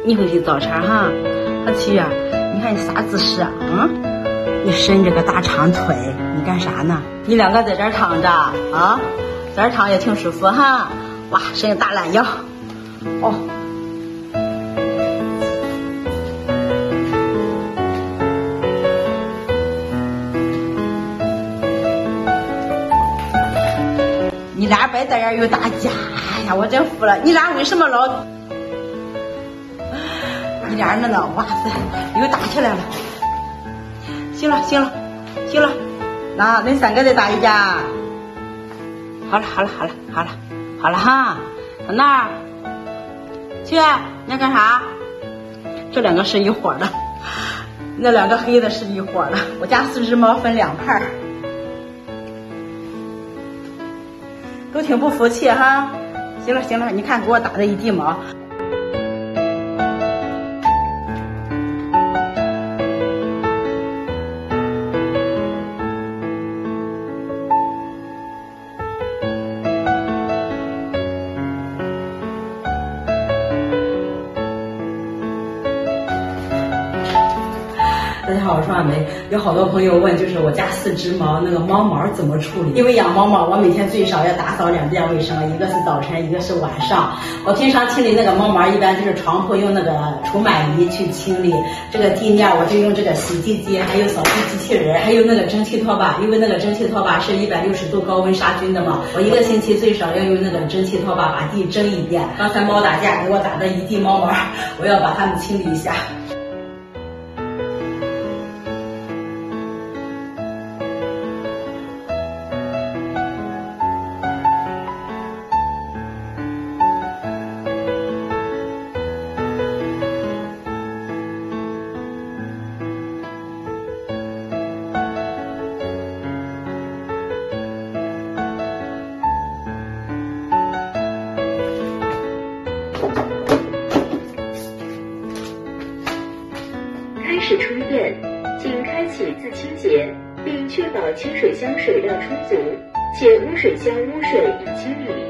你回去早餐哈。小七啊，你看你啥姿势啊？你伸着个大长腿，你干啥呢？你两个在这儿躺着啊，在这儿躺也挺舒服哈。哇，伸个大懒腰。哦。你俩别在这儿又打架，哎呀，我真服了！你俩为什么老？你俩人呢？哇塞，又打起来了！行了，行了，行了，那恁三个再打一架。好了，好了，好了，好了，好了哈。小娜，去，你要干啥？这两个是一伙的，那两个黑的是一伙的。我家4只猫分2派。都挺不服气哈，行了行了，你看给我打的一地毛。大家好，我是万梅。有好多朋友问，就是我家4只猫，那个猫毛怎么处理？因为养猫嘛，我每天最少要打扫2遍卫生，一个是早晨，一个是晚上。我平常清理那个猫毛，一般就是床铺用那个除螨仪去清理，这个地面我就用这个洗地机，还有扫地机器人，还有那个蒸汽拖把，因为那个蒸汽拖把是160度高温杀菌的嘛，我1个星期最少要用那个蒸汽拖把把地蒸一遍。刚才猫打架给我打的一地猫毛，我要把它们清理一下。开始充电，请开启自清洁，并确保清水箱水量充足，且污水箱污水已清理。